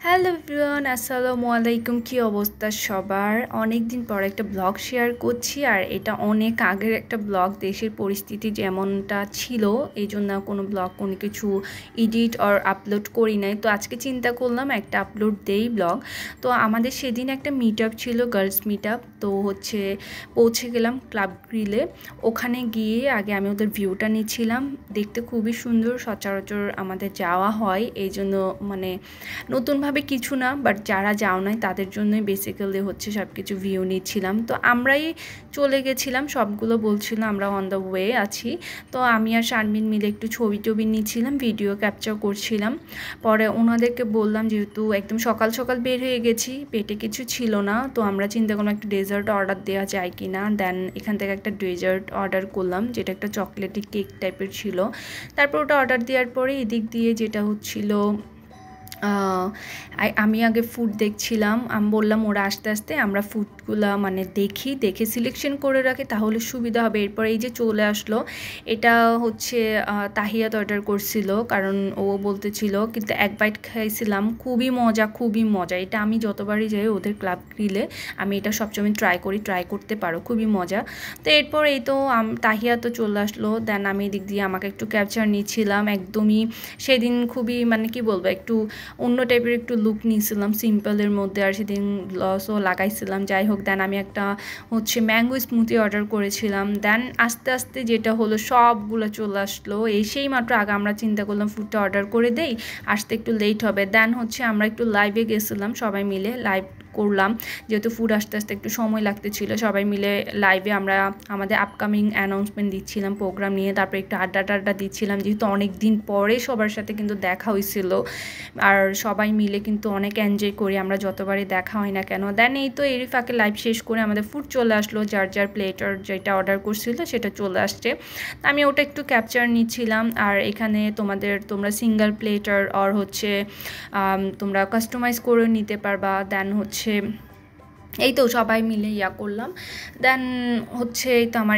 Hello everyone, আসসালামু আলাইকুম। কী অবস্থা সবার? অনেক দিন পর একটা ব্লগ শেয়ার করছি, আর এটা অনেক আগের একটা ব্লগ। দেশের পরিস্থিতি যেমনটা ছিল এই জন্য কোনো ব্লগ কোনো কিছু এডিট আর আপলোড করি নাই। তো আজকে চিন্তা করলাম একটা আপলোড দেই ব্লগ। তো আমাদের সেদিন একটা মিট আপ ছিল, গার্লস মিট আপ। তো পৌঁছে গেলাম ক্লাব গ্রিলে। ওখানে গিয়ে আগে আমি ওদের ভিউটা নিচ্ছিলাম। দেখতে খুবই সুন্দর, সচরাচর আমাদের যাওয়া হয়, এই জন্য নতুনভাবে কিছু না, বাট যারা যাও নাই তাদের জন্যই বেসিক্যালি সব কিছু ভিউ নিচ্ছিলাম। তো আমরাই চলে গেছিলাম, সবগুলো বলছিলাম আমরা অন দ্য ওয়ে আছি। তো আমি আর শারমিন মিলে একটু ছবি টবি নিচ্ছিলাম, ভিডিও ক্যাপচার করছিলাম। পরে ওনাদেরকে বললাম, যেহেতু একদম সকাল সকাল বের হয়ে গেছি, পেটে কিছু ছিল না, তো আমরা চিন্তা করলাম একটু ডেজার্ট অর্ডার দেওয়া যায় কি না। দেন এখান থেকে একটা ডেজার্ট অর্ডার করলাম, যেটা একটা চকলেটি কেক টাইপের ছিল। তারপর ওটা অর্ডার দেওয়ার পরে এদিক দিয়ে যেটা হচ্ছিল, আমি আগে ফুড দেখছিলাম। আমি বললাম ওরা আস্তে আস্তে আমরা ফুডগুলো দেখে সিলেকশন করে রাখি, তাহলে সুবিধা হবে। এরপর এই যে চলে আসলো, এটা তাহিয়াত অর্ডার করছিল, কারণ ও বলতেছিল, কিন্তু এক বাইট খাইছিলাম, খুবই মজা। এটা আমি যতবারই যাই ওদের ক্লাব গ্রিলে, আমি এটা সবসময় ট্রাই করতে পারো, খুবই মজা। তো এরপর এই তো তাহিয়া তো চলে আসলো। দেন আমি এদিক দিয়ে আমাকে একটু ক্যাপচার নিচ্ছিলাম। একদমই সেদিন খুবই কি বলবো, একটু অন্য টাইপের একটু লুক নিয়েছিলাম, সিম্পলের মধ্যে, আর সেদিন গ্লসও লাগাইছিলাম। যাই হোক, দেন আমি একটা ম্যাঙ্গো স্মুদি অর্ডার করেছিলাম। দেন আস্তে আস্তে যেটা হলো, সবগুলো চলে আসলো। সেই মাত্র আগে আমরা চিন্তা করলাম ফুডটা অর্ডার করে দেই, আসতে একটু লেট হবে। দেন আমরা একটু লাইভে গেছিলাম, সবাই মিলে লাইভ করলাম, যেহেতু ফুড আস্তে আস্তে একটু সময় লাগতেছিল। সবাই মিলে লাইভে আমরা আমাদের আপকামিং অ্যানাউন্সমেন্ট দিচ্ছিলাম প্রোগ্রাম নিয়ে। তারপর একটু আড্ডা দিচ্ছিলাম, যেহেতু অনেক দিন পরে সবার সাথে কিন্তু দেখা হয়েছিল, আর সবাই মিলে কিন্তু অনেক এনজয় করি আমরা, যতবারই দেখা হয় না কেন। দেন এই তো এরই ফাঁকে লাইভ শেষ করে আমাদের ফুড চলে আসলো, যার প্লেটার যেটা অর্ডার করছিল সেটা চলে আসছে। আমি ওটা একটু ক্যাপচার নিচ্ছিলাম। আর এখানে তোমরা সিঙ্গেল প্লেটার আর তোমরা কাস্টমাইজ করে নিতে পারবা। দেন এই তো সবাই মিলে করলাম। দেন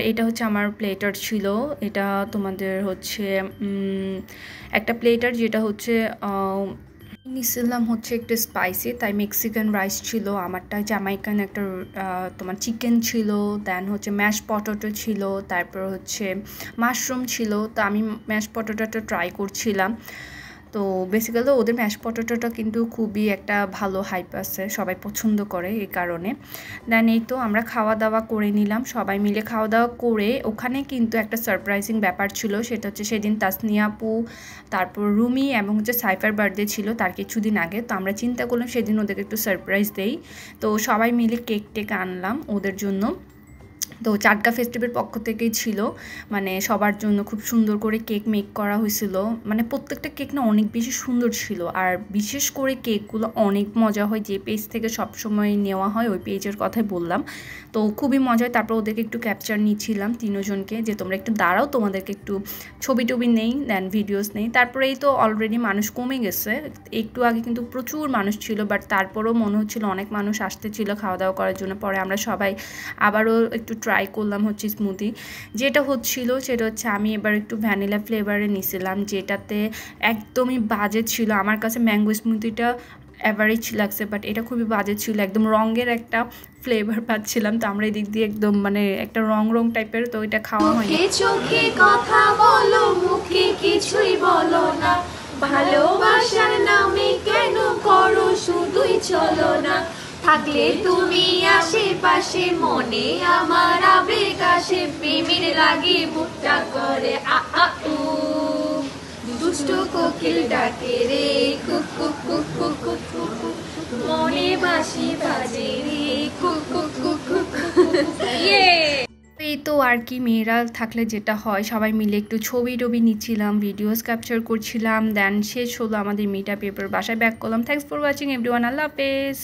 এই তো এটা আমার প্লেটার ছিল। এটা তোমাদের একটা প্লেটার, যেটা নিছিলাম একটু স্পাইসি, তাই মেক্সিকান রাইস ছিল। আমারটা জামাইকান একটা তোমার চিকেন ছিল। দেন ম্যাশ পটেটো ছিল। তারপর মাশরুম ছিল। তো আমি ম্যাশ পটেটোটা ট্রাই করছিলাম। তো বেসিক্যালি ওদের ম্যাশ পটেটোটা কিন্তু খুবই একটা ভালো হাইপ আছে, সবাই পছন্দ করে এই কারণে। দেন এই তো আমরা খাওয়া দাওয়া করে নিলাম, সবাই মিলে খাওয়া দাওয়া করে। ওখানে কিন্তু একটা সারপ্রাইজিং ব্যাপার ছিল, সেটা সেদিন তাসনিয়া আপু, তারপর রুমি এবং সাইফার বার্থডে ছিল তার কিছুদিন আগে। তো আমরা চিন্তা করলাম সেদিন ওদেরকে একটু সারপ্রাইজ দেই। তো সবাই মিলে কেক টেক আনলাম ওদের জন্য। তো চাটগা ফেস্টিভের পক্ষ থেকেই ছিল, সবার জন্য খুব সুন্দর করে কেক মেক করা হয়েছিল। প্রত্যেকটা কেক না অনেক বেশি সুন্দর ছিল, আর বিশেষ করে কেকগুলো অনেক মজা হয়। যে পেজ থেকে সবসময় নেওয়া হয় ওই পেজের কথাই বললাম, তো খুবই মজা হয়। তারপর ওদেরকে একটু ক্যাপচার নিচ্ছিলাম তিনজনকে, যে তোমরা একটু দাঁড়াও, তোমাদেরকে একটু ছবি টবি নেই, দেন ভিডিওস নেই। তারপরে এই তো অলরেডি মানুষ কমে গেছে, একটু আগে কিন্তু প্রচুর মানুষ ছিল, বাট তারপরেও মনে হচ্ছিল অনেক মানুষ আসতেছিল খাওয়া দাওয়া করার জন্য। পরে আমরা সবাই আবারও একটু ট্রাই করলাম স্মুদি, যেটা সেটা আমি এবার একটু ভ্যানিলা ফ্লেভারে নিছিলাম, যেটাতে একদমই বাজে ছিল। আমার কাছে ম্যাঙ্গো স্মুদিটা অ্যাভারেজ লাগছে, বাট এটা খুবই বাজে ছিল, একদম রঙের একটা ফ্লেভার পাচ্ছিলাম। তো আমরা এদিক দিয়ে একদম একটা রং টাইপের, তো এটা খাওয়া হয়। চোখে কথা বলো, মুখে কিছুই বলো না, ভালোবাসার নামে কেন করো শুধুই চলো না, থাকলে তুমি আশেপাশে মনে আমার আবেগ আসে, প্রেমের লাগে বুকটা করে আ আ উ, দুষ্ট কোকিল ডাকে রে cook cook cook cook cook cook, মনে বাঁশি বাজে রে কুক কুক কুক কুক। এই তো আর কি, মেয়েরা থাকলে যেটা হয়, সবাই মিলে একটু ছবি টবি নিচ্ছিলাম, ভিডিওস ক্যাপচার করছিলাম। দেন শেষ হলো আমাদের মিট আপ, পেপার বাসায় ব্যাক করলাম। থ্যাংকস ফর ওয়াচিং এভরিওয়ান, আল্লাহ হাফেজ।